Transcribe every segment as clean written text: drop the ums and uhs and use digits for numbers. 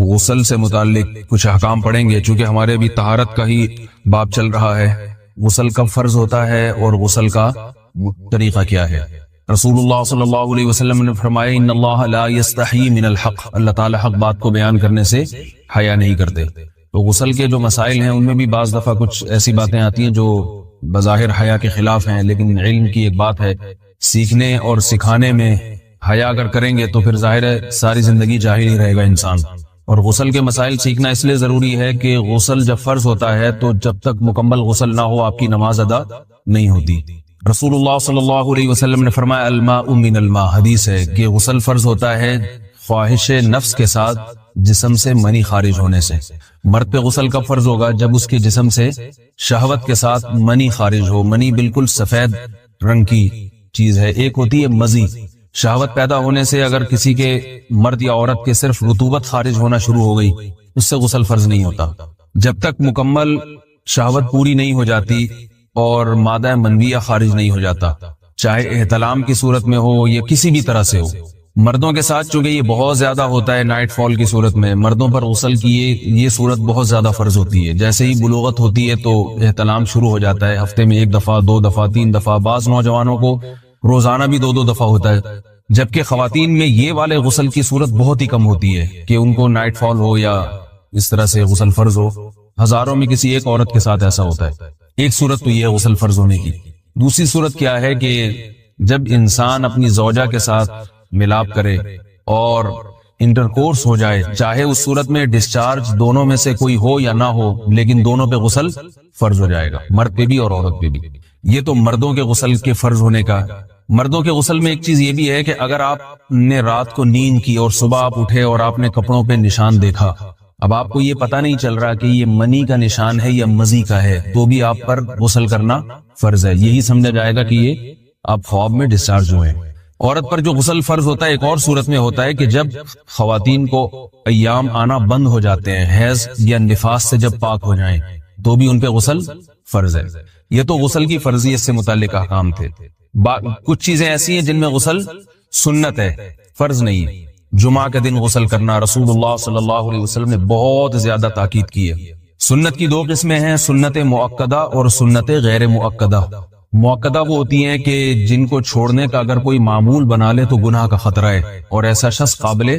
غسل سے متعلق کچھ احکام پڑھیں گے، چونکہ ہمارے ابھی طہارت کا ہی باب چل رہا ہے۔ غسل کب فرض ہوتا ہے اور غسل کا طریقہ کیا ہے؟ رسول اللہ صلی اللہ علیہ وسلم نے فرمایا ان اللہ لا یستحی من الحق، اللہ تعالی حق بات کو بیان کرنے سے حیا نہیں کرتے۔ تو غسل کے جو مسائل ہیں ان میں بھی بعض دفعہ کچھ ایسی باتیں آتی ہیں جو بظاہر حیا کے خلاف ہیں، لیکن علم کی ایک بات ہے، سیکھنے اور سکھانے میں حیا اگر کریں گے تو پھر ظاہر ہے ساری زندگی جاہل ہی رہے گا انسان۔ اور غسل کے مسائل سیکھنا اس لیے ضروری ہے کہ غسل جب فرض ہوتا ہے تو جب تک مکمل غسل نہ ہو آپ کی نماز ادا نہیں ہوتی۔ رسول اللہ صلی اللہ علیہ وسلم نے فرمایا الماء من الماء، حدیث ہے کہ غسل فرض ہوتا ہے خواہش نفس کے ساتھ جسم سے منی خارج ہونے سے۔ مرد پہ غسل کب فرض ہوگا؟ جب اس کے جسم سے شہوت کے ساتھ منی خارج ہو۔ منی بالکل سفید رنگ کی چیز ہے، ایک ہوتی ہے مزی، شہوت پیدا ہونے سے اگر کسی کے مرد یا عورت کے صرف رطوبت خارج ہونا شروع ہو گئی اس سے غسل فرض نہیں ہوتا۔ جب تک مکمل شہوت پوری نہیں ہو جاتی اور مادہ منویہ خارج نہیں ہو جاتا، چاہے احتلام کی صورت میں ہو یا کسی بھی طرح سے ہو۔ مردوں کے ساتھ چونکہ یہ بہت زیادہ ہوتا ہے، نائٹ فال کی صورت میں مردوں پر غسل کی یہ صورت بہت زیادہ فرض ہوتی ہے۔ جیسے ہی بلوغت ہوتی ہے تو احتلام شروع ہو جاتا ہے، ہفتے میں 1 دفعہ 2 دفعہ 3 دفعہ، بعض نوجوانوں کو روزانہ بھی 2 دفعہ ہوتا ہے، جبکہ خواتین میں یہ والے غسل کی صورت بہت ہی کم ہوتی ہے کہ ان کو نائٹ فال ہو یا اس طرح سے غسل فرض ہو۔ ہزاروں میں کسی ایک عورت کے ساتھ ایسا ہوتا ہے۔ ایک صورت تو یہ ہے غسل فرض ہونے کی۔ دوسری صورت کیا ہے کہ جب انسان اپنی زوجہ کے ساتھ ملاپ کرے اور انٹرکورس ہو جائے، چاہے اس صورت میں ڈسچارج دونوں میں سے کوئی ہو یا نہ ہو، لیکن دونوں پہ غسل فرض ہو جائے گا، مرد پہ بھی اور عورت پہ بھی۔ یہ تو مردوں کے غسل کے فرض ہونے کا۔ مردوں کے غسل میں ایک چیز یہ بھی ہے کہ اگر آپ نے رات کو نیند کی اور صبح آپ اٹھے اور آپ نے کپڑوں پہ نشان دیکھا، اب آپ کو یہ پتہ نہیں چل رہا کہ یہ منی کا نشان ہے یا مزی کا ہے، تو بھی آپ پر غسل کرنا فرض ہے۔ یہی سمجھا جائے گا کہ یہ آپ خواب میں ڈسچارج ہوئے۔ عورت پر جو غسل فرض ہوتا ہے ایک اور صورت میں ہوتا ہے کہ جب خواتین کو ایام آنا بند ہو جاتے ہیں، حیض یا نفاس سے جب پاک ہو جائیں تو بھی ان پہ غسل فرض ہے۔ یہ تو غسل کی فرضیت سے متعلق احکام تھے۔ کچھ چیزیں ایسی ہیں جن میں غسل سنت ہے، فرض نہیں ہے۔ جمعہ کے دن غسل کرنا رسول اللہ صلی اللہ علیہ وسلم نے بہت زیادہ تاکید کی ہے۔ سنت کی 2 قسمیں ہیں، سنت مؤکدہ اور سنت غیر مؤکدہ۔ مؤکدہ وہ ہوتی ہیں کہ جن کو چھوڑنے کا اگر کوئی معمول بنا لے تو گناہ کا خطرہ ہے اور ایسا شخص قابل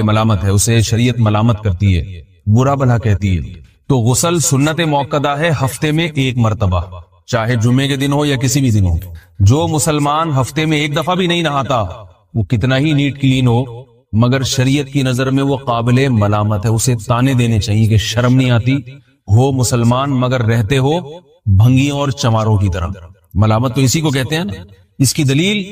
ملامت ہے، اسے شریعت ملامت کرتی ہے، برا بھلا کہتی ہے۔ تو غسل سنت مؤکدہ ہے ہفتے میں 1 مرتبہ، چاہے جمعے کے دن ہو یا کسی بھی دن ہو۔ جو مسلمان ہفتے میں 1 دفعہ بھی نہیں نہاتا وہ کتنا ہی نیٹ کلین ہو، مگر شریعت کی نظر میں وہ قابل ملامت ہے، اسے تانے دینے چاہیے کہ شرم نہیں آتی ہو مسلمان مگر رہتے ہو بھنگیوں اور چماروں کی طرح۔ ملامت تو اسی کو کہتے ہیں نا۔ اس کی دلیل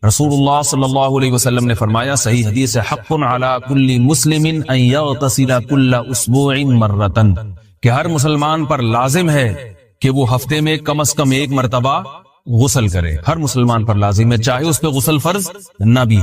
رسول اللہ صلی اللہ علیہ وسلم نے فرمایا، صحیح حدیث ہے، حق علی کل مسلم ان یغتسل کل اسبوع مرۃ، کہ ہر مسلمان پر لازم ہے کہ وہ ہفتے میں کم از کم 1 مرتبہ غسل کرے۔ ہر مسلمان پر لازم ہے، چاہے اس پہ غسل فرض نہ بھی۔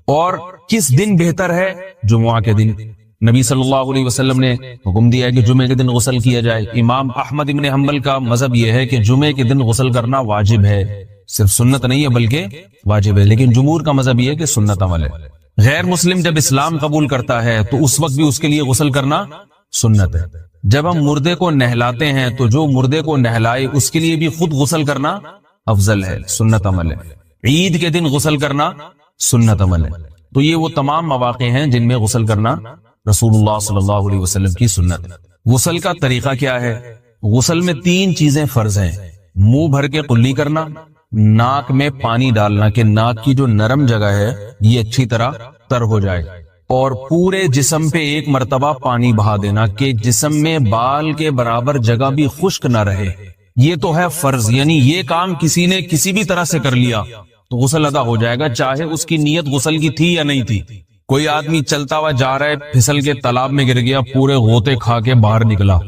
اور کس دن بہتر ہے؟ جمعہ کے دن۔ نبی صلی اللہ علیہ وسلم نے حکم دیا ہے کہ جمعے کے دن غسل کیا جائے۔ امام احمد ابن حنبل کا مذہب یہ ہے کہ جمعے کے دن غسل کرنا واجب ہے، صرف سنت نہیں ہے بلکہ واجب ہے، لیکن جمہور کا مذہب یہ ہے کہ سنت عمل ہے۔ غیر مسلم جب اسلام قبول کرتا ہے تو اس وقت بھی اس کے لیے غسل کرنا سنت ہے۔ جب ہم مردے کو نہلاتے ہیں تو جو مردے کو نہلائے اس کے لیے بھی خود غسل کرنا افضل ہے، سنت عمل ہے۔ عید کے دن غسل کرنا سنت عمل ہے۔ تو یہ وہ تمام مواقع ہیں جن میں غسل کرنا رسول اللہ صلی اللہ علیہ وسلم کی سنت ہے۔ غسل کا طریقہ کیا ہے؟ غسل میں 3 چیزیں فرض ہیں، منہ بھر کے قلی کرنا، ناک میں پانی ڈالنا کہ ناک کی جو نرم جگہ ہے یہ اچھی طرح تر ہو جائے، اور پورے جسم پہ 1 مرتبہ پانی بہا دینا کہ جسم میں بال کے برابر جگہ بھی خشک نہ رہے۔ یہ تو ہے فرض، یعنی یہ کام کسی نے کسی بھی طرح سے کر لیا تو غسل ادا ہو جائے گا، چاہے اس کی نیت غسل کی تھی یا نہیں تھی۔ کوئی آدمی چلتا ہوا جا رہا ہے، پھسل کے تالاب میں گر گیا، پورے غوطے کھا کے باہر نکلا،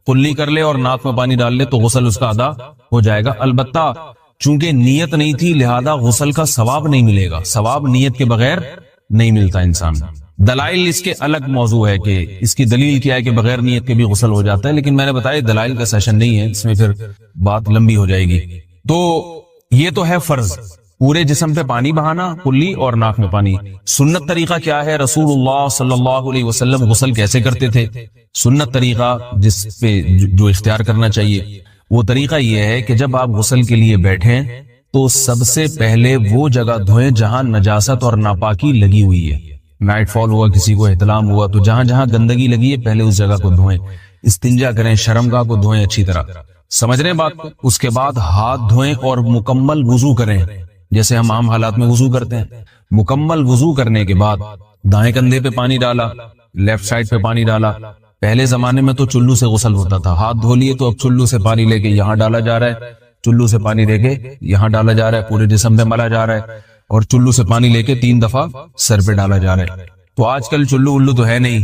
قلی کر لے اور ناک میں پانی ڈال لے تو غسل اس کا ادا ہو جائے گا۔ البتہ چونکہ نیت نہیں تھی لہذا غسل کا ثواب نہیں ملے گا، ثواب نیت کے بغیر نہیں ملتا انسان۔ دلائل اس کے الگ موضوع ہے کہ اس کی دلیل کیا ہے کہ بغیر نیت کے بھی غسل ہو جاتا ہے، لیکن میں نے بتایا دلائل کا سیشن نہیں ہے، اس میں پھر بات لمبی ہو جائے گی۔ تو یہ تو ہے فرض۔ پورے جسم پہ پانی بہانا کلی اور ناک میں پانی. سنت طریقہ کیا ہے؟ رسول اللہ صلی اللہ علیہ وسلم غسل کیسے کرتے تھے؟ سنت طریقہ جس پہ جو اختیار کرنا چاہیے وہ طریقہ یہ ہے کہ جب آپ غسل کے لیے بیٹھیں تو سب سے پہلے وہ جگہ دھوئیں جہاں نجاست اور ناپاکی لگی ہوئی ہے. نائٹ فال ہوا، کسی کو احتلام ہوا، تو جہاں جہاں گندگی لگی ہے پہلے اس جگہ کو دھوئیں. استنجا کریں، شرمگاہ کو دھوئیں اچھی طرح. سمجھ رہے ہیں بات کو؟ اس کے بعد ہاتھ دھوئیں اور مکمل وضو کریں جیسے ہم عام حالات میں وضو کرتے ہیں. مکمل وضو کرنے کے بعد دائیں کندھے پہ پانی ڈالا، لیفٹ سائڈ پہ پانی ڈالا. پہلے زمانے میں تو چلو سے غسل ہوتا تھا، ہاتھ دھو لیے تو اب چلو سے پانی لے کے یہاں ڈالا جا رہا ہے، چلو سے پانی لے کے یہاں ڈالا جا رہا ہے، پورے جسم پہ ملا جا رہا ہے، اور چلو سے پانی لے کے 3 دفعہ سر پہ ڈالا جا رہا ہے. تو آج کل چلو الو تو ہے نہیں،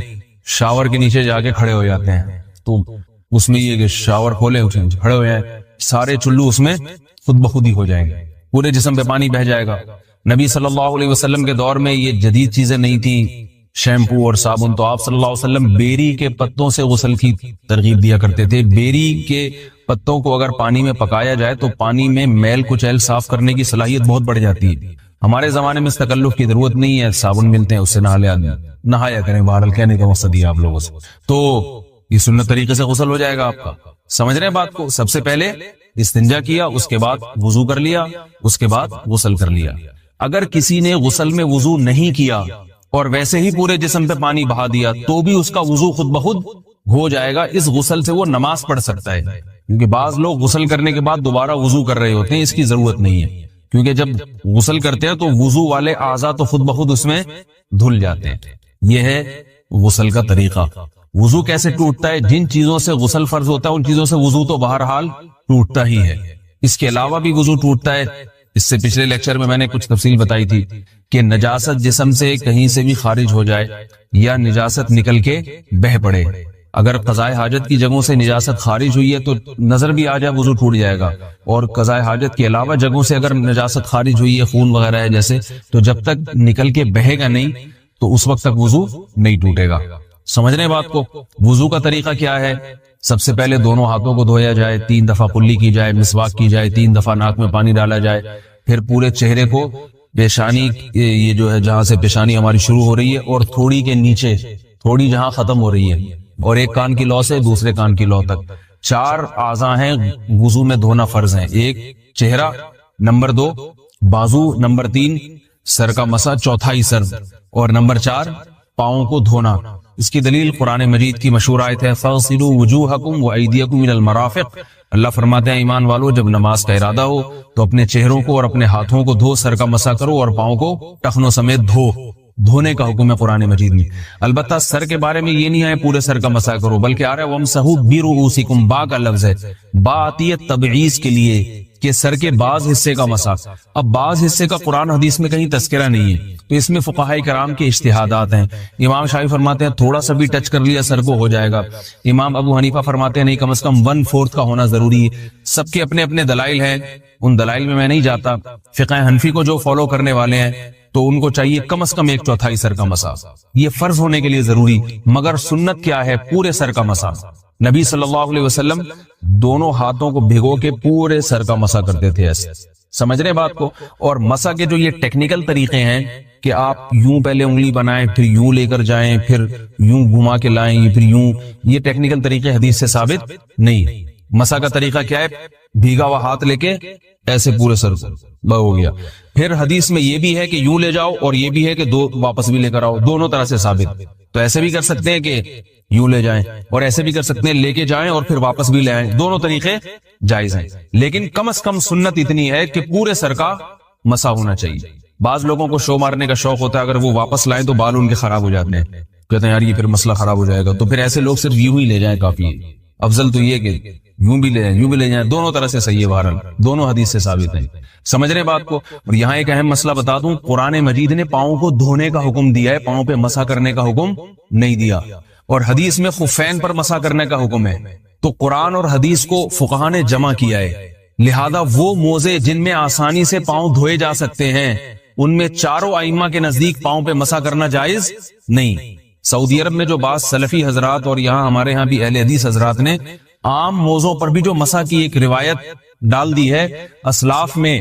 شاور کے نیچے جا کے کھڑے ہو جاتے ہیں. تو اس میں یہ کہ شاور کھولے کھڑے ہو جائیں، سارے چلو اس میں خود بخود ہی ہو جائیں گے، پورے جسم پہ پانی بہ جائے گا. نبی صلی اللہ علیہ وسلم کے دور میں یہ جدید چیزیں نہیں تھیں، شیمپو اور صابن. تو آپ صلی اللہ علیہ وسلم بیری کے پتوں سے غسل کی ترغیب دیا کرتے تھے. بیری کے پتوں کو اگر پانی میں پکایا جائے تو پانی میں میل کچیل صاف کرنے کی صلاحیت بہت بڑھ جاتی ہے. ہمارے زمانے میں اس تکلف کی ضرورت نہیں ہے، صابن ملتے ہیں اس سے نہایا کریں. بہرحال کہنے کا مقصد یہ آپ لوگوں سے تو یہ سنت طریقے سے غسل ہو جائے گا آپ کا. سمجھ رہے ہیں بات کو؟ سب سے پہلے استنجا کیا، اس کے بعد وضو کر لیا، اس کے بعد غسل کر لیا. اگر کسی نے غسل میں وضو نہیں کیا اور ویسے ہی پورے جسم پہ پانی بہا دیا تو بھی اس کا وضو خود بخود ہو جائے گا. اس غسل سے وہ نماز پڑھ سکتا ہے، کیونکہ بعض لوگ غسل کرنے کے بعد دوبارہ وضو کر رہے ہوتے ہیں. اس کی ضرورت نہیں ہے، کیونکہ جب غسل کرتے ہیں تو وضو والے اعضاء تو خود بخود اس میں دھل جاتے ہیں. یہ ہے غسل کا طریقہ. وضو کیسے ٹوٹتا ہے؟ جن چیزوں سے غسل فرض ہوتا ہے ان چیزوں سے وضو تو بہرحال ٹوٹتا ہی ہے. اس کے علاوہ بھی وضو ٹوٹتا ہے. اس سے پچھلے لیکچر میں نے کچھ تفصیل بتائی تھی کہ نجاست جسم سے کہیں سے بھی خارج ہو جائے یا نجاست نکل کے بہ پڑے. اگر قضائے حاجت کی جگہوں سے نجاست خارج ہوئی ہے تو نظر بھی آ جائے وضو ٹوٹ جائے گا. اور قضائے حاجت کے علاوہ جگہوں سے اگر نجاست خارج ہوئی ہے، خون وغیرہ ہے جیسے، تو جب تک نکل کے بہے گا نہیں تو اس وقت تک وضو نہیں ٹوٹے گا. سمجھ رہے ہیں بات کو؟ وضو کا طریقہ کیا ہے؟ سب سے پہلے دونوں ہاتھوں کو دھویا جائے، 3 دفعہ کلی کی جائے، مسواک کی جائے، 3 دفعہ ناک میں پانی ڈالا جائے. پھر پورے چہرے کو، پیشانی یہ جو ہے جہاں سے پیشانی ہماری شروع ہو رہی ہے اور تھوڑی کے نیچے تھوڑی جہاں ختم ہو رہی ہے، اور ایک کان کی لو سے دوسرے کان کی لو تک 4 اعضاء ہیں وضو میں دھونا فرض ہیں. 1 چہرہ، نمبر 2 بازو، نمبر 3 سر کا مسا، چوتھائی سر، اور نمبر 4 پاؤں کو دھونا. اس کی دلیل قرآن مجید کی مشہور آیت ہے فَاغْسِلُوا وُجُوهَكُمْ وَأَيْدِيَكُمْ إِلَى الْمَرَافِقِ. اللہ فرماتے ہیں ایمان والو جب نماز کا ارادہ ہو تو اپنے چہروں کو اور اپنے ہاتھوں کو دھو، سر کا مسا کرو اور پاؤں کو ٹخنوں سمیت دھو. دھونے کا حکم ہے قرآن مجید میں. البتہ سر کے بارے میں یہ نہیں ہے پورے سر کا مسا کرو، بلکہ آ رہا ہے وَامْسَحُوا بِرُؤُوسِكُمْ. با کا لفظ ہے، با آتی ہے تبعیض کے لیے کہ سر کے بعض حصے کا مسا. اب بعض حصے کا قرآن حدیث میں کہیں تذکرہ نہیں ہے، تو اس میں فقہاء کرام کے اجتہادات ہیں. امام شافعی فرماتے ہیں تھوڑا سا بھی ٹچ کر لیا سر کو ہو جائے گا. امام ابو حنیفہ فرماتے ہیں نہیں، کم از کم 1/4 کا ہونا ضروری ہے. سب کے اپنے اپنے دلائل ہیں، ان دلائل میں نہیں جاتا. فقہ حنفی کو جو فالو کرنے والے ہیں تو ان کو چاہیے کم از کم 1/4 سر کا مسا. یہ فرض ہونے کے لیے ضروری، مگر سنت کیا ہے؟ پورے سر کا مسا. نبی صلی اللہ علیہ وسلم دونوں ہاتھوں کو بھگو کے پورے سر کا مسا کرتے تھے ایسے. سمجھ رہے بات کو؟ اور مسا کے جو یہ ٹیکنیکل طریقے ہیں کہ آپ یوں پہلے انگلی بنائیں، پھر یوں لے کر جائیں، پھر یوں گھما کے لائیں، پھر یوں، یہ ٹیکنیکل طریقے حدیث سے ثابت نہیں. مسا کا طریقہ کیا ہے؟ بھیگا ہوا ہاتھ لے کے ایسے پورے سر کو ہو گیا. پھر حدیث میں یہ بھی ہے کہ یوں لے جاؤ اور یہ بھی ہے کہ 2 واپس بھی لے کر آؤ، دونوں طرح سے ثابت. تو ایسے بھی کر سکتے ہیں کہ یوں لے جائیں، اور ایسے بھی کر سکتے ہیں لے کے جائیں اور پھر واپس بھی لے آئیں. دونوں طریقے جائز ہیں، لیکن کم از کم سنت اتنی ہے کہ پورے سر کا مسا ہونا چاہیے. بعض لوگوں کو شو مارنے کا شوق ہوتا ہے، اگر وہ واپس لائیں تو بال ان کے خراب ہو جاتے ہیں، کہتے ہیں یار یہ پھر مسئلہ خراب ہو جائے گا. تو پھر ایسے لوگ صرف یوں ہی لے جائیں کافی ہے. افضل تو یہ کہ یوں بھی لے جائیں، یوں بھی لے جائیں، دونوں طرح سے صحیح ہے. بہرحال دونوں حدیث سے ثابت ہیں. سمجھ رہے بات کو؟ اور یہاں ایک اہم مسئلہ بتا دوں، قرآن مجید نے پاؤں کو دھونے کا حکم دیا ہے، پاؤں پہ مسا کرنے کا حکم نہیں دیا. اور حدیث میں خفین پر مسا کرنے کا حکم ہے. تو قرآن اور حدیث کو فقہاء نے جمع کیا ہے، لہذا وہ موزے جن میں آسانی سے پاؤں دھوئے جا سکتے ہیں ان میں چاروں ائمہ کے نزدیک پاؤں پہ مسا کرنا جائز نہیں. سعودی عرب میں جو بعض سلفی حضرات اور یہاں ہمارے ہاں بھی اہل حدیث حضرات نے عام موزوں پر بھی جو مسا کی ایک روایت ڈال دی ہے، اسلاف میں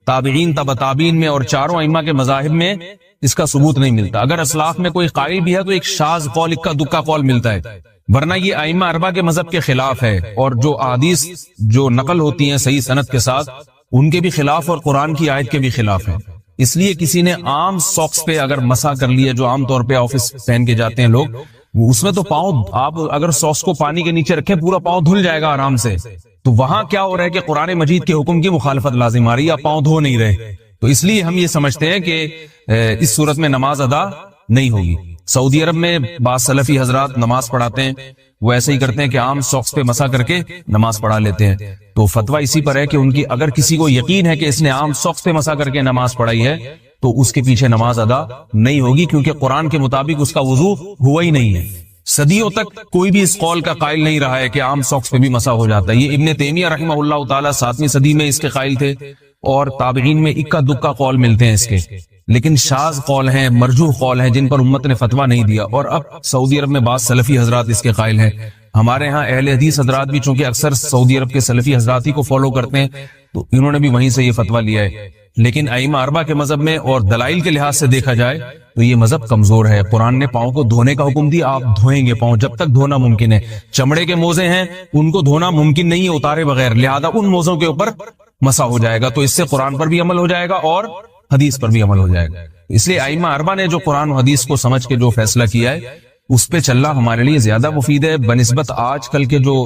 تابعین تبع تابعین میں اور چاروں ائمہ کے مذاہب میں اس کا ثبوت نہیں ملتا. اگر اسلاف میں کوئی قائل بھی ہے تو ایک شاذ قول، اکا دکا قول ملتا ہے، ورنہ یہ ائمہ اربعہ کے مذہب کے خلاف ہے. اور جو احادیث جو نقل ہوتی ہیں صحیح سند کے ساتھ، ان کے بھی خلاف اور قرآن کی آیت کے بھی خلاف ہے. اس لیے کسی نے عام ساکس پہ اگر مسح کر لیا، جو عام طور پہ آفس پہن کے جاتے ہیں لوگ، اس میں تو پاؤں، آپ اگر ساکس کو پانی کے نیچے رکھیں پورا پاؤں دھل جائے گا آرام سے. تو وہاں کیا ہو رہا ہے کہ قرآن مجید کے حکم کی مخالفت لازم آ رہی ہے، آپ پاؤں دھو نہیں رہے. تو اس لیے ہم یہ سمجھتے ہیں کہ اس صورت میں نماز ادا نہیں ہوگی. سعودی عرب میں بعض سلفی حضرات نماز پڑھاتے ہیں، وہ ایسے ہی کرتے ہیں کہ عام ساکس پہ مسح کر کے نماز پڑھا لیتے ہیں. تو فتویٰ اسی پر ہے کہ ان کی اگر کسی کو یقین ہے کہ اس نے عام ساکس پہ مسح کر کے نماز پڑھائی ہے تو اس کے پیچھے نماز ادا نہیں ہوگی، کیونکہ قرآن کے مطابق اس کا وضو ہوا ہی نہیں ہے. صدیوں تک کوئی بھی اس قول کا قائل نہیں رہا ہے کہ عام ساکس پہ بھی مسح ہو جاتا ہے. یہ ابن تیمیہ رحمہ اللہ تعالی 7ویں صدی میں اس کے قائل تھے، اور تابعین میں اکا دکا قول ملتے ہیں اس کے، لیکن شاذ قول ہیں، مرجوح قول ہیں جن پر امت نے فتویٰ نہیں دیا. اور اب سعودی عرب میں بعض سلفی حضرات اس کے قائل ہیں. ہمارے ہاں اہل حدیث حضرات بھی چونکہ اکثر سعودی عرب کے سلفی حضرات ہی کو فالو کرتے ہیں، تو انہوں نے بھی وہیں سے یہ فتویٰ لیا ہے. لیکن ائمہ اربعہ کے مذہب میں اور دلائل کے لحاظ سے دیکھا جائے تو یہ مذہب کمزور ہے. قرآن نے پاؤں کو دھونے کا حکم دیا، آپ دھوئیں گے پاؤں جب تک دھونا ممکن ہے. چمڑے کے موزے ہیں، ان کو دھونا ممکن نہیں ہے اتارے بغیر، لہذا ان موزوں کے اوپر مسح ہو جائے گا. تو اس سے قرآن پر بھی عمل ہو جائے گا اور حدیث پر بھی عمل ہو جائے گا. اس لیے ائمہ اربعہ نے جو قرآن و حدیث کو سمجھ کے جو فیصلہ کیا ہے اس پہ چلنا ہمارے لیے زیادہ مفید ہے بنسبت آج کل کے جو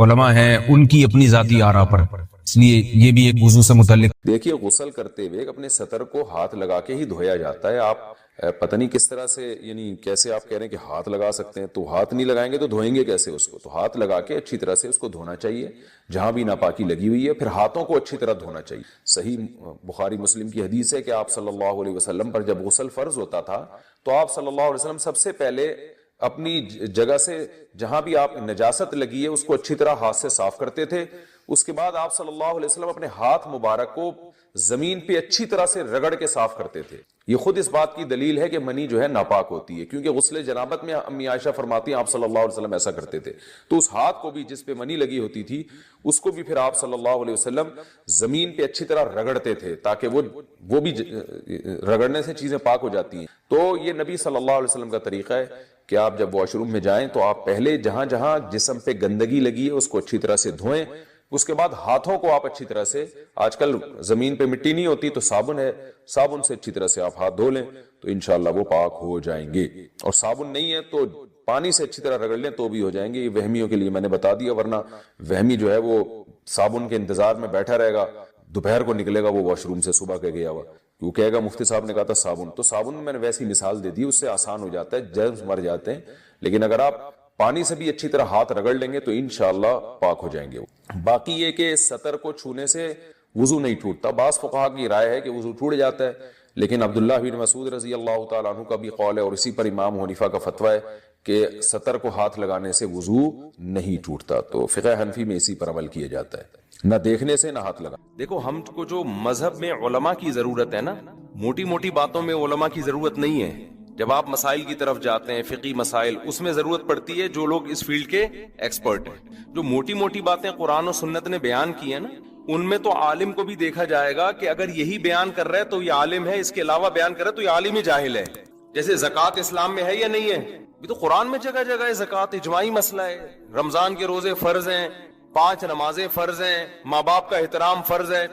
علماء ہیں ان کی اپنی ذاتی آراء پر. اس لیے یہ بھی ایک وضو سے متعلق. دیکھیے، غسل کرتے ہوئے اپنے سطر کو ہاتھ لگا کے ہی دھویا جاتا ہے. آپ پتہ نہیں کس طرح سے، یعنی کیسے آپ کہہ رہے ہیں کہ ہاتھ لگا سکتے ہیں، تو ہاتھ نہیں لگائیں گے تو دھوئیں گے کیسے اس کو؟ تو ہاتھ لگا کے اچھی طرح سے اس کو دھونا چاہیے جہاں بھی ناپاکی لگی ہوئی ہے، پھر ہاتھوں کو اچھی طرح دھونا چاہیے. صحیح بخاری مسلم کی حدیث ہے کہ آپ صلی اللہ علیہ وسلم پر جب غسل فرض ہوتا تھا تو آپ صلی اللہ علیہ وسلم سب سے پہلے اپنی جگہ سے جہاں بھی آپ نجاست لگی ہے اس کو اچھی طرح ہاتھ سے صاف کرتے تھے. اس کے بعد آپ صلی اللہ علیہ وسلم اپنے ہاتھ مبارک کو زمین پہ اچھی طرح سے رگڑ کے صاف کرتے تھے. یہ خود اس بات کی دلیل ہے کہ منی جو ہے ناپاک ہوتی ہے، کیونکہ غسل جنابت میں امی عائشہ فرماتی ہیں آپ صلی اللہ علیہ وسلم ایسا کرتے تھے. تو اس ہاتھ کو بھی جس پہ منی لگی ہوتی تھی اس کو بھی پھر آپ صلی اللہ علیہ وسلم زمین پہ اچھی طرح رگڑتے تھے تاکہ وہ بھی رگڑنے سے چیزیں پاک ہو جاتی ہیں. تو یہ نبی صلی اللہ علیہ وسلم کا طریقہ ہے کہ آپ جب واش روم میں جائیں تو آپ پہلے جہاں جہاں جسم پہ گندگی لگی ہے اس کو اچھی طرح سے دھوئیں. اس کے بعد ہاتھوں کو آپ اچھی طرح سے، آج کل زمین پہ مٹی نہیں ہوتی تو صابن ہے، صابن سے اچھی طرح سے آپ ہاتھ دھو لیں تو انشاءاللہ وہ پاک ہو جائیں گے. اور صابن نہیں ہے تو پانی سے اچھی طرح رگڑ لیں تو بھی ہو جائیں گے. یہ وہمیوں کے لیے میں نے بتا دیا، ورنہ وہمی جو ہے وہ صابن کے انتظار میں بیٹھا رہے گا، دوپہر کو نکلے گا وہ واش روم سے صبح کے گیا ہوا، وہ کہے گا مفتی صاحب نے کہا تھا صابن. تو صابن میں نے ویسی مثال دے دی، اس سے آسان ہو جاتا ہے، جرمز مر جاتے ہیں. لیکن اگر آپ پانی سے بھی اچھی طرح ہاتھ رگڑ لیں گے تو انشاءاللہ پاک ہو جائیں گے. باقی یہ کہ سطر کو چھونے سے وضو نہیں ٹوٹتا. بعض فقہا کی رائے ہے کہ وضو ٹوٹ جاتا ہے، لیکن عبداللہ بن مسعود رضی اللہ تعالیٰ عنہ کا بھی قول ہے اور اسی پر امام حنیفہ کا فتویٰ ہے کہ سطر کو ہاتھ لگانے سے وضو نہیں ٹوٹتا. تو فقہ حنفی میں اسی پر عمل کیا جاتا ہے، نہ دیکھنے سے نہ ہاتھ لگا. دیکھو، ہم کو جو مذہب میں علماء کی ضرورت ہے نا، موٹی موٹی باتوں میں علماء کی ضرورت نہیں ہے. جب آپ مسائل کی طرف جاتے ہیں، فقہی مسائل، اس میں ضرورت پڑتی ہے جو لوگ اس فیلڈ کے ایکسپرٹ ہیں. جو موٹی موٹی باتیں قرآن و سنت نے بیان کی ہیں نا، ان میں تو عالم کو بھی دیکھا جائے گا کہ اگر یہی بیان کر رہا ہے تو یہ عالم ہے، اس کے علاوہ بیان کر رہا ہے تو یہ عالم ہی جاہل ہے. جیسے زکوٰۃ اسلام میں ہے یا نہیں ہے؟ یہ تو قرآن میں جگہ جگہ ہے. زکوٰۃ اجماعی مسئلہ ہے. رمضان کے روزے فرض ہیں، 5 نمازیں فرض ہیں، ماں باپ کا احترام فرض ہے.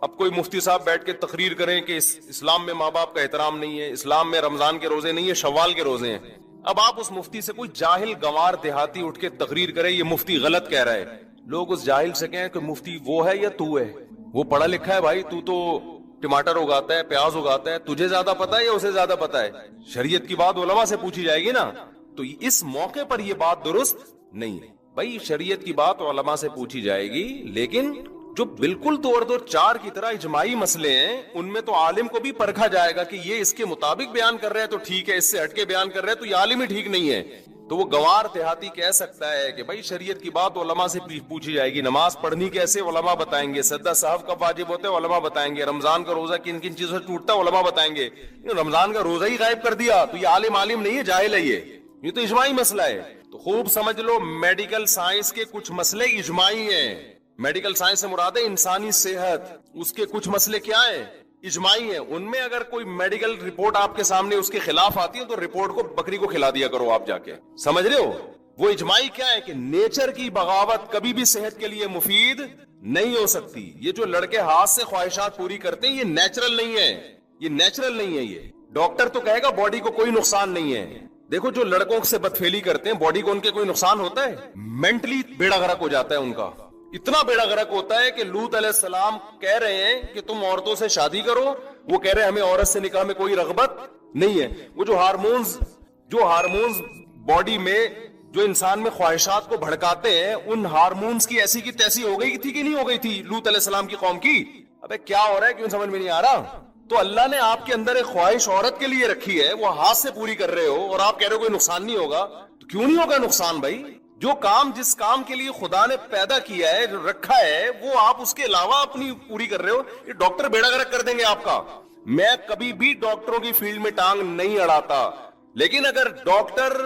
اب کوئی مفتی صاحب بیٹھ کے تقریر کریں کہ اسلام میں ماں باپ کا احترام نہیں ہے، اسلام میں رمضان کے روزے نہیں ہے، شوال کے روزے ہیں. اب آپ اس مفتی سے، کوئی جاہل گنوار دیہاتی اٹھ کے تقریر کرے یہ مفتی غلط کہہ رہا ہے، لوگ اس جاہل سے کہیں کہ مفتی وہ ہے یا تو ہے؟ وہ پڑھا لکھا ہے بھائی، تو ٹماٹر اگاتا ہے، پیاز اگاتا ہے، تجھے زیادہ پتا ہے یا اسے زیادہ پتا ہے؟ شریعت کی بات علماء سے پوچھی جائے گی نا. تو اس موقع پر یہ بات درست نہیں ہے بھائی. شریعت کی بات علماء سے پوچھی جائے گی، لیکن جو بالکل دو اور دو چار کی طرح اجماعی مسئلے ہیں ان میں تو عالم کو بھی پرکھا جائے گا کہ یہ اس کے مطابق بیان کر رہے ہیں تو ٹھیک ہے، اس سے ہٹ کے بیان کر رہے ہیں تو یہ عالم ہی ٹھیک نہیں ہے. تو وہ گوار دیہاتی کہہ سکتا ہے کہ بھائی شریعت کی بات علماء سے پوچھی جائے گی. نماز پڑھنی کیسے علماء بتائیں گے، سجدہ صاحب کب واجب ہوتے ہیں علماء بتائیں گے، رمضان کا روزہ کن کن چیزوں سے ٹوٹتا ہے علماء بتائیں گے. رمضان کا روزہ ہی غائب کر دیا تو یہ عالم نہیں ہے، جاہل ہے. یہ تو اجماعی مسئلہ ہے. تو خوب سمجھ لو، میڈیکل سائنس کے کچھ مسئلے اجماعی ہیں، میڈیکل سائنس سے مراد ہے انسانی صحت. اس کے کچھ مسئلے کیا ہیں؟ اجماعی ہیں. ان میں اگر کوئی میڈیکل رپورٹ آپ کے سامنے اس کے خلاف آتی ہے تو رپورٹ کو بکری کو کھلا دیا کرو آپ جا کے. سمجھ رہے ہو؟ وہ اجماعی کیا ہے کہ نیچر کی بغاوت کبھی بھی صحت کے لیے مفید نہیں ہو سکتی. یہ جو لڑکے ہاتھ سے خواہشات پوری کرتے ہیں یہ نیچرل نہیں ہے. یہ نیچرل نہیں ہے. یہ ڈاکٹر تو کہے گا باڈی کو کوئی نقصان نہیں ہے. دیکھو جو لڑکوں سے بدفعلی کرتے ہیں باڈی کو ان کے کوئی نقصان ہوتا ہے؟ مینٹلی بیڑا غرق ہو جاتا ہے ان کا. اتنا بیڑا غرق ہوتا ہے کہ لوط علیہ السلام کہہ رہے ہیں کہ تم عورتوں سے شادی کرو, وہ کہہ رہے ہیں ہمیں عورت سے نکاح میں کوئی رغبت نہیں ہے. وہ جو ہارمونز باڈی میں جو انسان میں خواہشات کو بھڑکاتے ہیں, ان ہارمونز کی ایسی کی تیسی ہو گئی تھی کہ نہیں ہو گئی تھی لوط علیہ السلام کی قوم کی؟ ابے کیا ہو رہا ہے, کیوں سمجھ میں نہیں آ رہا؟ تو اللہ نے آپ کے اندر ایک خواہش عورت کے لیے رکھی ہے, وہ ہاتھ سے پوری کر رہے ہو اور آپ کہہ رہے ہو کوئی نقصان نہیں ہوگا. تو کیوں نہیں ہوگا نقصان بھائی؟ جو کام جس کام کے لیے خدا نے پیدا کیا ہے, رکھا ہے, وہ آپ اس کے علاوہ اپنی پوری کر رہے ہو. یہ ڈاکٹر بیڑا غرق کر دیں گے آپ کا. میں کبھی بھی ڈاکٹروں کی فیلڈ میں ٹانگ نہیں اڑاتا, لیکن اگر ڈاکٹر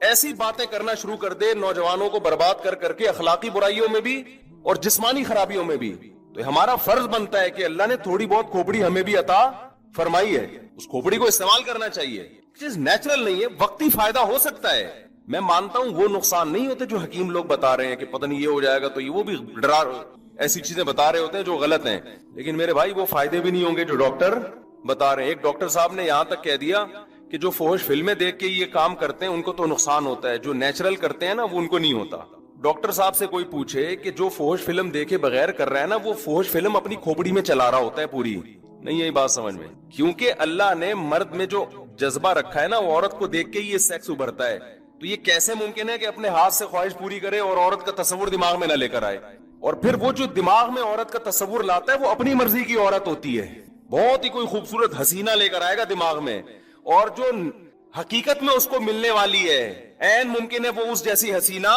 ایسی باتیں کرنا شروع کر دے نوجوانوں کو برباد کر کر کے, اخلاقی برائیوں میں بھی اور جسمانی خرابیوں میں بھی, تو ہمارا فرض بنتا ہے کہ اللہ نے تھوڑی بہت کھوپڑی ہمیں بھی عطا فرمائی ہے, اس کھوپڑی کو استعمال کرنا چاہیے. چیز نیچرل نہیں ہے, وقتی فائدہ ہو سکتا ہے. میں مانتا ہوں وہ نقصان نہیں ہوتے جو حکیم لوگ بتا رہے ہیں کہ پتہ نہیں یہ ہو جائے گا, تو یہ وہ بھی ایسی چیزیں بتا رہے ہوتے ہیں جو غلط ہیں. لیکن میرے بھائی وہ فائدے بھی نہیں ہوں گے جو ڈاکٹر بتا رہے ہیں. ایک ڈاکٹر صاحب نے یہاں تک کہہ دیا کہ جو فحش فلمیں دیکھ کے یہ کام کرتے ہیں ان کو تو نقصان ہوتا ہے, جو نیچرل کرتے ہیں نا وہ ان کو نہیں ہوتا. ڈاکٹر صاحب سے کوئی پوچھے کہ جو فحش فلم دیکھے بغیر کر رہا ہے نا, وہ فحش فلم اپنی کھوپڑی میں چلا رہا ہوتا ہے پوری. نہیں یہی بات سمجھ میں, کیونکہ اللہ نے مرد میں جو جذبہ رکھا ہے نا, وہ عورت کو دیکھ کے یہ سیکس ابھرتا ہے. تو یہ کیسے ممکن ہے کہ اپنے ہاتھ سے خواہش پوری کرے اور عورت کا تصور دماغ میں نہ لے کر آئے؟ اور پھر وہ جو دماغ میں عورت کا تصور لاتا ہے وہ اپنی مرضی کی عورت ہوتی ہے. بہت ہی کوئی خوبصورت حسینہ لے کر آئے گا دماغ میں, اور جو حقیقت میں اس کو ملنے والی ہے عین ممکن ہے وہ اس جیسی حسینہ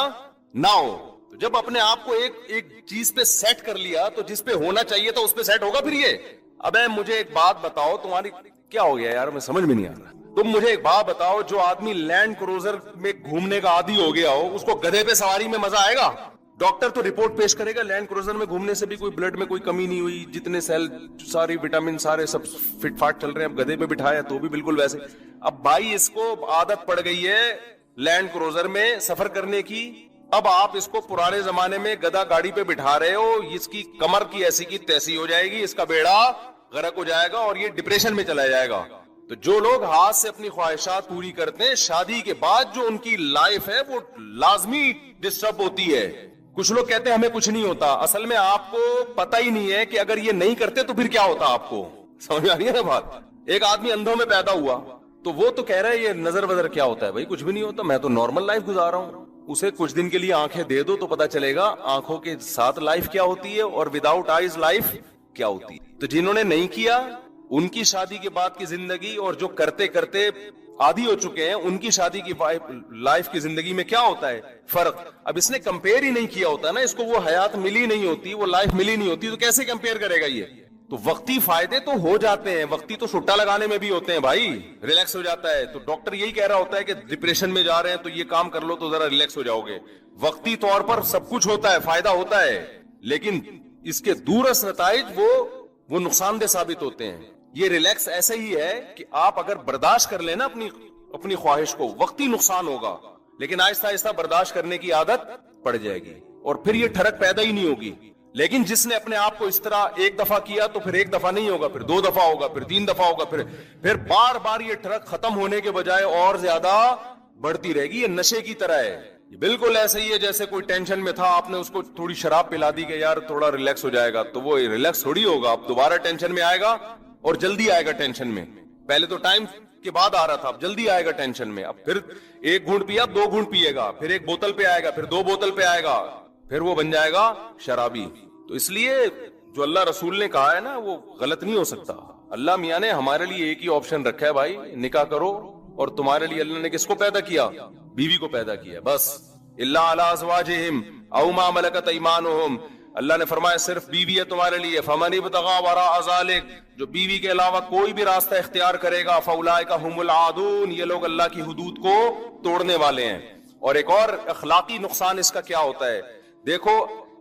نہ ہو. تو جب اپنے آپ کو ایک چیز پہ سیٹ کر لیا تو جس پہ ہونا چاہیے تھا اس پہ سیٹ ہوگا. پھر یہ ابے مجھے ایک بات بتاؤ, تمہاری کیا ہو گیا یار, میں سمجھ میں نہیں آ رہا. تم مجھے ایک بات بتاؤ, جو آدمی لینڈ کروزر میں گھومنے کا عادی ہو گیا ہو, اس کو گدھے پہ سواری میں مزہ آئے گا؟ ڈاکٹر تو رپورٹ پیش کرے گا لینڈ کروزر میں گھومنے سے بھی کوئی بلڈ میں کوئی کمی نہیں ہوئی, جتنے سیل ساری وٹامن سارے سب فٹ فاٹ چل رہے ہیں. اب گدھے پہ بٹھایا تو بھی بالکل ویسے. اب بھائی اس کو عادت پڑ گئی ہے لینڈ کروزر میں سفر کرنے کی. اب آپ اس کو پرانے زمانے میں گدھا گاڑی پہ بٹھا رہے ہو, اس کی کمر کی ایسی کی تیسی ہو جائے گی, اس کا بیڑا غرق ہو جائے گا اور یہ ڈپریشن میں چلا جائے گا. تو جو لوگ ہاتھ سے اپنی خواہشات پوری کرتے ہیں, شادی کے بعد جو ان کی لائف ہے وہ لازمی ڈسٹرب ہوتی ہے. کچھ لوگ کہتے ہیں ہمیں کچھ نہیں ہوتا, اصل میں آپ کو پتہ ہی نہیں ہے کہ اگر یہ نہیں کرتے تو پھر کیا ہوتا آپ کو. سمجھ آ رہی ہے نا بات؟ ایک آدمی اندھوں میں پیدا ہوا تو وہ تو کہہ رہا ہے یہ نظر وظر کیا ہوتا ہے, بھائی کچھ بھی نہیں ہوتا, میں تو نارمل لائف گزار رہا ہوں. اسے کچھ دن کے لیے آنکھیں دے دو تو پتا چلے گا آنکھوں کے ساتھ لائف کیا ہوتی ہے اور وداؤٹ آئیز لائف کیا ہوتی ہے. تو جنہوں نے نہیں کیا ان کی شادی کے بعد کی زندگی, اور جو کرتے کرتے عادی ہو چکے ہیں ان کی شادی کی لائف کی زندگی میں کیا ہوتا ہے فرق. اب اس نے کمپیئر ہی نہیں کیا ہوتا نا, اس کو وہ حیات ملی نہیں ہوتی, وہ لائف ملی نہیں ہوتی, تو کیسے کمپیئر کرے گا یہ. تو وقتی فائدے تو ہو جاتے ہیں, وقتی تو سٹا لگانے میں بھی ہوتے ہیں بھائی, ریلیکس ہو جاتا ہے. تو ڈاکٹر یہی کہہ رہا ہوتا ہے کہ ڈپریشن میں جا رہے ہیں تو یہ کام کر لو تو ذرا ریلیکس ہو جاؤ گے. وقتی طور پر سب کچھ ہوتا ہے, فائدہ ہوتا ہے, لیکن اس کے دورس نتائج وہ نقصان دہ ثابت ہوتے ہیں. یہ ریلیکس ایسے ہی ہے کہ آپ اگر برداشت کر لینا اپنی خواہش کو, وقتی نقصان ہوگا لیکن آہستہ آہستہ برداشت کرنے کی عادت پڑ جائے گی اور پھر یہ ٹھڑک پیدا ہی نہیں ہوگی. لیکن جس نے اپنے آپ کو اس طرح ایک دفعہ کیا تو پھر ایک دفعہ نہیں ہوگا, پھر 2 دفعہ ہوگا, پھر 3 دفعہ ہوگا, پھر بار بار یہ ٹھڑک ختم ہونے کے بجائے اور زیادہ بڑھتی رہے گی. یہ نشے کی طرح ہے, یہ بالکل ایسے ہی ہے جیسے کوئی ٹینشن میں تھا, آپ نے اس کو تھوڑی شراب پلا دی کہ یار تھوڑا ریلیکس ہو جائے گا, تو وہ ریلیکس تھوڑی ہوگا, اب دوبارہ ٹینشن میں آئے گا اور جلدی آئے گا ٹینشن میں. پہلے تو ٹائم کے بعد آ رہا تھا, اب جلدی آئے گا ٹینشن میں. اب پھر 1 گھونٹ پیا 2 گھونٹ پیے گا, پھر 1 بوتل پہ آئے گا, پھر 2 بوتل پہ آئے گا, پھر وہ بن جائے گا شرابی. تو اس لیے جو اللہ رسول نے کہا ہے نا وہ غلط نہیں ہو سکتا. اللہ میاں نے ہمارے لیے ایک ہی آپشن رکھا ہے بھائی, نکاح کرو. اور تمہارے لیے اللہ نے کس کو پیدا کیا؟ بیوی کو پیدا کیا بس. الا علی ازواجہم او ما ملکت ایمانہم, اللہ نے فرمایا صرف بیوی ہے تمہارے لیے. فمن ابتغى وراء ذلك, جو بیوی کے علاوہ کوئی بھی راستہ اختیار کرے گا, فاولئک هم العادون, یہ لوگ اللہ کی حدود کو توڑنے والے ہیں. اور ایک اور اخلاقی نقصان اس کا کیا ہوتا ہے دیکھو,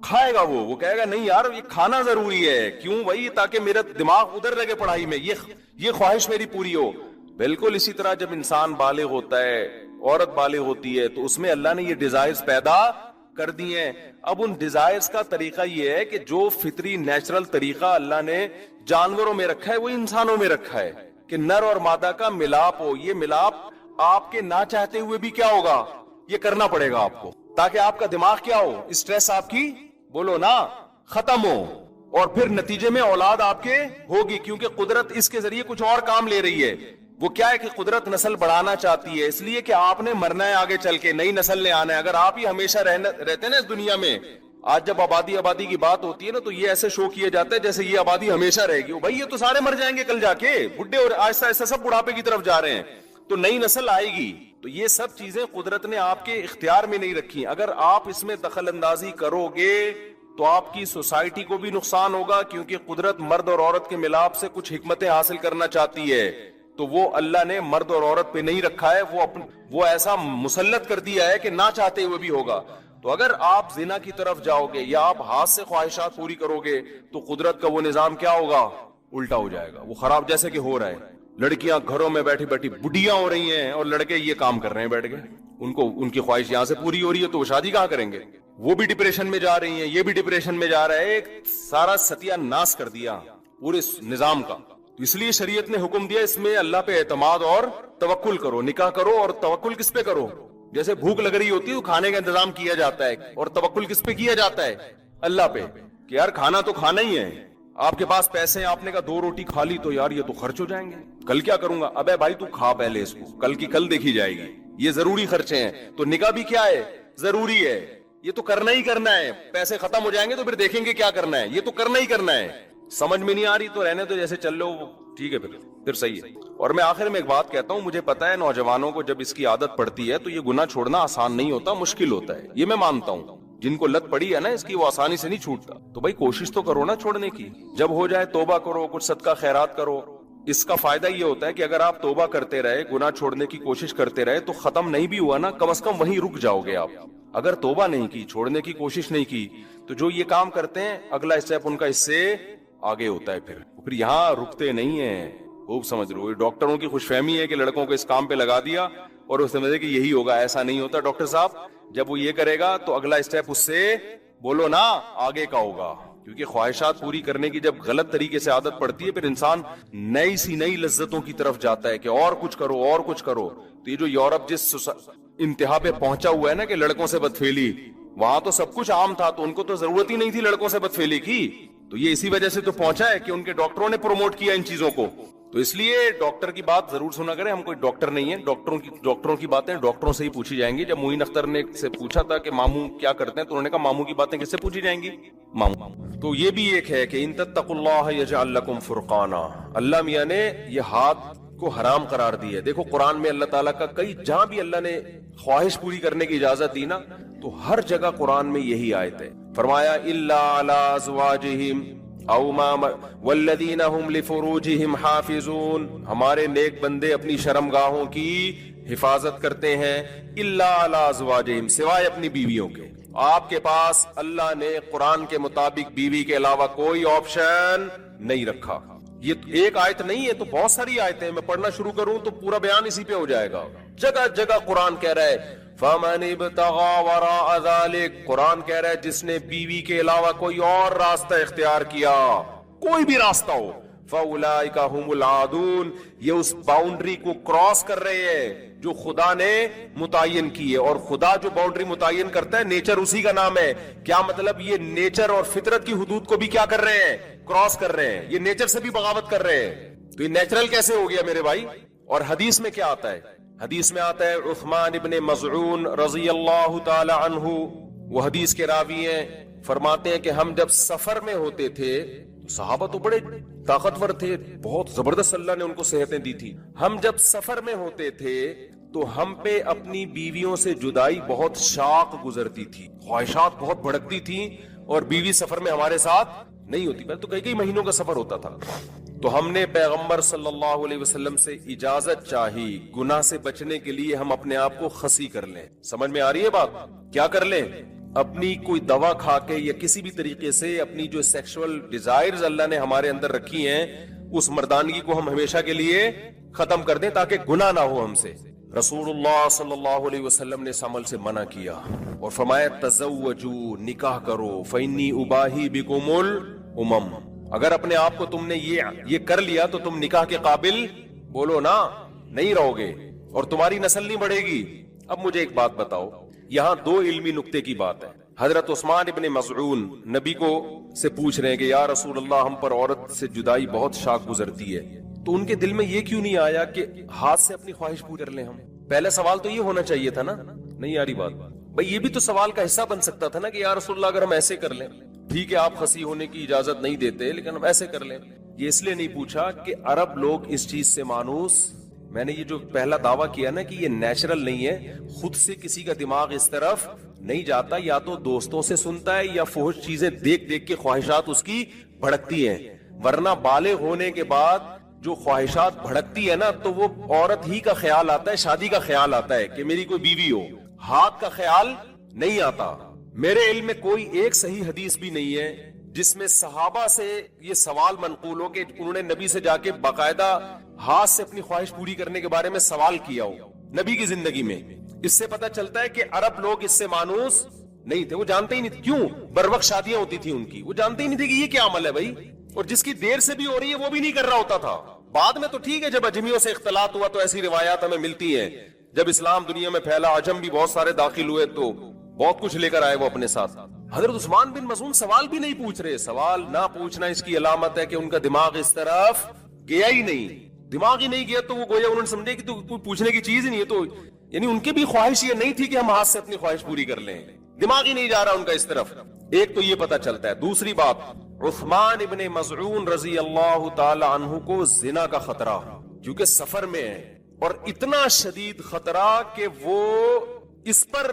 کھائے گا وہ کہے گا نہیں یار یہ کھانا ضروری ہے. کیوں بھائی؟ تاکہ میرا دماغ ادھر لگے پڑھائی میں, یہ خواہش میری پوری ہو. بالکل اسی طرح جب انسان بالغ ہوتا ہے, عورت بالغ ہوتی ہے, تو اس میں اللہ نے یہ ڈیزائرز پیدا کر دی ہیں. اب ان ڈیزائرز کا طریقہ یہ ہے کہ جو فطری نیچرل طریقہ اللہ نے جانوروں میں رکھا ہے وہ انسانوں میں رکھا ہے کہ نر اور مادہ کا ملاپ ہو. یہ ملاپ آپ کے نہ چاہتے ہوئے بھی کیا ہوگا, یہ کرنا پڑے گا آپ کو, تاکہ آپ کا دماغ کیا ہو, اسٹریس آپ کی بولو نا ختم ہو, اور پھر نتیجے میں اولاد آپ کے ہوگی. کیونکہ قدرت اس کے ذریعے کچھ اور کام لے رہی ہے. وہ کیا ہے کہ قدرت نسل بڑھانا چاہتی ہے, اس لیے کہ آپ نے مرنا ہے آگے چل کے, نئی نسل نے آنا ہے. اگر آپ ہی ہمیشہ رہتے نا اس دنیا میں, آج جب آبادی کی بات ہوتی ہے نا تو یہ ایسے شو کیا جاتا ہے جیسے یہ آبادی ہمیشہ رہے گی. بھائی یہ تو سارے مر جائیں گے کل جا کے, بڈھے اور آہستہ آہستہ سب بڑھاپے کی طرف جا رہے ہیں, تو نئی نسل آئے گی. تو یہ سب چیزیں قدرت نے آپ کے اختیار میں نہیں رکھی. اگر آپ اس میں دخل اندازی کرو گے تو آپ کی سوسائٹی کو بھی نقصان ہوگا, کیونکہ قدرت مرد اور عورت کے ملاپ سے کچھ حکمتیں حاصل کرنا چاہتی ہے. تو وہ اللہ نے مرد اور عورت پہ نہیں رکھا ہے, وہ ایسا مسلط کر دیا ہے کہ نہ چاہتے ہوئے بھی ہوگا. تو اگر آپ زنا کی طرف جاؤ گے یا آپ ہاتھ سے خواہشات پوری کرو گے تو قدرت کا وہ نظام کیا ہوگا, الٹا ہو جائے گا, وہ خراب. جیسے کہ ہو رہا ہے, لڑکیاں گھروں میں بیٹھی بیٹھی بڈیاں ہو رہی ہیں اور لڑکے یہ کام کر رہے ہیں بیٹھ کے, ان کی خواہش یہاں سے پوری ہو رہی ہے تو وہ شادی کہاں کریں گے. وہ بھی ڈپریشن میں جا رہی ہیں, یہ بھی ڈپریشن میں جا رہا ہے, ایک سارا ستیہ ناش کر دیا پورے نظام کا. تو اس لیے شریعت نے حکم دیا اس میں اللہ پہ اعتماد اور توکل کرو, نکاح کرو. اور توکل کس پہ کرو؟ جیسے بھوک لگ رہی ہوتی ہے تو کھانے کا انتظام کیا جاتا ہے, اور توکل کس پہ کیا جاتا ہے؟ اللہ پہ, کہ یار کھانا تو کھانا ہی ہے. آپ کے پاس پیسے ہیں, آپ نے کہا 2 روٹی کھا لی تو یار یہ تو خرچ ہو جائیں گے, کل کیا کروں گا. ابے بھائی تو کھا پہلے اس کو, کل کی کل دیکھی جائے گی. یہ ضروری خرچے ہیں. تو نکاح بھی کیا ہے, ضروری ہے, یہ تو کرنا ہی کرنا ہے. پیسے ختم ہو جائیں گے تو پھر دیکھیں گے کیا کرنا ہے, یہ تو کرنا ہی کرنا ہے. سمجھ میں نہیں آ رہی تو رہنے تو جیسے چل لو, ٹھیک ہے پھر صحیح ہے. اور میں آخر میں ایک بات کہتا ہوں, مجھے پتا ہے نوجوانوں کو جب اس کی عادت پڑتی ہے تو یہ گناہ چھوڑنا آسان نہیں ہوتا, مشکل ہوتا ہے, یہ میں مانتا ہوں. جن کو لت پڑی ہے نا اس کی, وہ آسانی سے نہیں چھوٹتا. تو بھائی کوشش تو کرو نا چھوڑنے کی, جب ہو جائے توبہ کرو, کچھ صدقہ خیرات کرو. اس کا فائدہ یہ ہوتا ہے کہ اگر آپ توبہ کرتے رہے, گناہ چھوڑنے کی کوشش کرتے رہے, تو ختم نہیں بھی ہوا نا, کم از کم وہیں رک جاؤ گے آپ. اگر توبہ نہیں کی, چھوڑنے کی کوشش نہیں کی, تو جو یہ کام کرتے ہیں اگلا اسٹیپ ان کا اس سے آگے ہوتا ہے. پھر یہاں رکتے نہیں ہیں. خوب سمجھ رہے ہو, ڈاکٹروں کی خوش فہمی ہے کہ لڑکوں کو اس کام پہ لگا دیا اور وہ سمجھے کہ یہی ہوگا. ایسا نہیں ہوتا ڈاکٹر صاحب, جب وہ یہ کرے گا تو اگلا اسٹیپ اس سے بولو نا آگے کا ہوگا. کیونکہ خواہشات پوری کرنے کی جب غلط طریقے سے عادت پڑتی ہے, پھر انسان نئی لذتوں کی طرف جاتا ہے کہ اور کچھ کرو اور کچھ کرو. تو یہ جو یورپ جس انتہا پہ پہنچا ہوا ہے نا کہ لڑکوں سے بدفعلی, وہاں تو سب کچھ عام تھا, تو ان کو تو ضرورت ہی نہیں تھی لڑکوں سے بدفعلی کی. تو یہ اسی وجہ سے تو پہنچا ہے کہ ان کے ڈاکٹروں نے پروموٹ کیا ان چیزوں کو. تو اس لیے ڈاکٹر کی بات ضرور سنا کریں, ہم کوئی ڈاکٹر نہیں ہیں, ڈاکٹروں کی باتیں ڈاکٹروں سے ہی پوچھی جائیں گی. جب معین اختر نے سے پوچھا تھا کہ ماموں کیا کرتے ہیں, تو انہوں نے کہا ماموں کی باتیں کس سے پوچھی جائیں گی, ماموں. تو یہ بھی ایک ہے کہ ان تتقوا اللہ یجعل لکم فرقانا, اللہ میاں نے یہ ہاتھ کو حرام قرار دی ہے. دیکھو قرآن میں اللہ تعالیٰ کا کئی جہاں بھی اللہ نے خواہش پوری کرنے کی اجازت دی نا, تو ہر جگہ قرآن میں یہی آیت ہے. فرمایا الا علی ازواجہم او ما والذین هم لفروجہم حافظون, ہمارے نیک بندے اپنی شرمگاہوں کی حفاظت کرتے ہیں. الا علی ازواجہم, سوائے اپنی بیویوں کے. آپ کے پاس اللہ نے قرآن کے مطابق بیوی کے علاوہ کوئی آپشن نہیں رکھا. یہ ایک آیت نہیں ہے, تو بہت ساری آیتیں ہیں, میں پڑھنا شروع کروں تو پورا بیان اسی پہ ہو جائے گا. جگہ جگہ قرآن کہہ رہا ہے فَمَنِ ابْتَغَى وَرَاءَ ذَلِكَ, قرآن کہہ رہا ہے جس نے بیوی کے علاوہ کوئی اور راستہ اختیار کیا, کوئی بھی راستہ ہو, فَأُولَئِكَ هُمُ الْعَادُونَ, یہ اس باؤنڈری کو کراس کر رہے ہیں جو خدا نے متعین کی ہے. اور خدا جو باؤنڈری متعین کرتا ہے, نیچر اسی کا نام ہے. کیا مطلب, یہ نیچر اور فطرت کی حدود کو بھی کیا کر رہے ہیں, کراس کر رہے ہیں. یہ نیچر سے بھی بغاوت کر رہے ہیں. تو یہ نیچرل کیسے ہو گیا میرے بھائی. اور حدیث میں کیا آتا ہے, حدیث میں آتا ہے عثمان ابن مظعون رضی اللہ تعالی عنہ, وہ حدیث کے راوی ہیں, فرماتے ہیں کہ ہم جب سفر میں ہوتے تھے, صحابہ تو بڑے طاقتور تھے, بہت زبردست اللہ نے ان کو صحتیں دی تھی. ہم جب سفر میں ہوتے تھے تو ہم پہ اپنی بیویوں سے جدائی بہت شاق گزرتی تھی, خواہشات بہت بھڑکتی تھی, اور بیوی سفر میں ہمارے ساتھ نہیں ہوتی. پہلے تو کئی مہینوں کا سفر ہوتا تھا. تو ہم نے پیغمبر صلی اللہ علیہ وسلم سے اجازت چاہی, گناہ سے بچنے کے لیے ہم اپنے آپ کو خسی کر لیں. سمجھ میں آ رہی ہے بات, کیا کر لیں, اپنی کوئی دوا کھا کے یا کسی بھی طریقے سے اپنی جو سیکشول ڈیزائرز اللہ نے ہمارے اندر رکھی ہیں اس مردانگی کو ہم ہمیشہ کے لیے ختم کر دیں تاکہ گناہ نہ ہو ہم سے. رسول اللہ صلی اللہ علیہ وسلم نے اس عمل سے منع کیا اور فرمایا تزوجوا، نکاح کرو، فإنی اباہی بکم الامم. اگر اپنے آپ کو تم نے یہ کر لیا تو تم نکاح کے قابل بولو نا نہیں رہو گے اور تمہاری نسل نہیں بڑھے گی. اب مجھے ایک بات بتاؤ، یہاں دو علمی نقطے کی بات ہے. حضرت عثمان ابن مظعون نبی کو سے پوچھ رہے ہیں کہ یا رسول اللہ ہم پر عورت سے جدائی بہت شاق گزرتی ہے، تو ان کے دل میں یہ کیوں نہیں آیا کہ ہاتھ سے اپنی خواہش پوری کر لیں ہم؟ پہلا سوال تو یہ ہونا چاہیے تھا نا. نہیں آ رہی بات بھائی، یہ بھی تو سوال کا حصہ بن سکتا تھا نا کہ یا رسول اللہ اگر ہم ایسے کر لیں، ٹھیک ہے آپ خصی ہونے کی اجازت نہیں دیتے لیکن ہم ایسے کر لیں. یہ اس لیے نہیں پوچھا کہ عرب لوگ اس چیز سے مانوس، میں نے یہ جو پہلا دعویٰ کیا نا کہ یہ نیچرل نہیں ہے، خود سے کسی کا دماغ اس طرف نہیں جاتا، یا تو دوستوں سے سنتا ہے یا فحش چیزیں دیکھ دیکھ کے خواہشات اس کی بھڑکتی ہیں. ورنہ بالغ ہونے کے بعد جو خواہشات بھڑکتی ہے نا تو وہ عورت ہی کا خیال آتا ہے، شادی کا خیال آتا ہے کہ میری کوئی بیوی ہو، ہاتھ کا خیال نہیں آتا. میرے علم میں کوئی ایک صحیح حدیث بھی نہیں ہے جس میں صحابہ سے یہ سوال منقول ہو کہ انہوں نے نبی سے جا کے باقاعدہ ہاتھ سے اپنی خواہش پوری کرنے کے بارے میں سوال کیا ہو نبی کی زندگی میں. اس سے پتہ چلتا ہے کہ عرب لوگ اس سے مانوس نہیں تھے، وہ جانتے ہی نہیں تھے. کیوں؟ بر وقت شادیاں ہوتی تھی ان کی، وہ جانتے ہی نہیں تھے کہ یہ کیا عمل ہے بھائی، اور جس کی دیر سے بھی ہو رہی ہے وہ بھی نہیں کر رہا ہوتا تھا. بعد میں تو ٹھیک ہے جب اجمیوں سے اختلاط ہوا تو ایسی روایات ہمیں ملتی ہیں، جب اسلام دنیا میں پھیلا عجم بھی بہت سارے داخل ہوئے تو بہت کچھ لے کر آئے وہ اپنے ساتھ. حضرت عثمان بن مظعون سوال بھی نہیں پوچھ رہے. سوال نہ پوچھنا اس کی علامت ہے کہ ان کا دماغ اس طرف گیا ہی نہیں. دماغ ہی نہیں گیا تو وہ گویا انہوں نے سمجھے کہ تو کوئی پوچھنے کی چیز ہی نہیں ہے. تو یعنی ان کی بھی خواہش یہ نہیں تھی کہ ہم ہاتھ سے اپنی خواہش پوری کر لیں، دماغ ہی نہیں جا رہا ان کا اس طرف. ایک تو یہ پتہ چلتا ہے. دوسری بات، عثمان ابن مظعون رضی اللہ تعالی عنہ کو زنا کا خطرہ، کیونکہ سفر میں ہے اور اتنا شدید خطرہ کہ وہ اس پر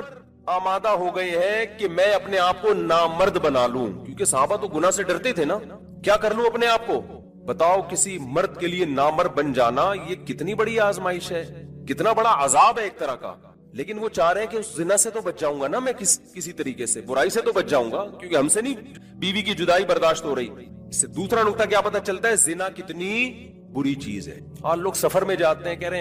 آمادہ ہو گئے ہیں کہ میں اپنے آپ کو نامرد بنا لوں، کیونکہ صحابہ تو گناہ سے ڈرتے تھے نا. کیا کر لوں اپنے آپ کو؟ بتاؤ کسی مرد کے لیے نامرد بن جانا یہ کتنی بڑی آزمائش ہے، کتنا بڑا عذاب ہے ایک طرح کا. لیکن وہ چاہ رہے ہیں کہ اس زنا سے تو بچ جاؤں گا نا میں، کسی طریقے سے برائی سے تو بچ جاؤں گا، کیونکہ ہم سے نہیں بیوی کی جدائی برداشت ہو رہی. اس سے دوسرا نقطہ کیا پتہ چلتا ہے؟ زنا کتنی بری چیز ہے. اور لوگ سفر میں جاتے ہیں کہہ رہے ہیں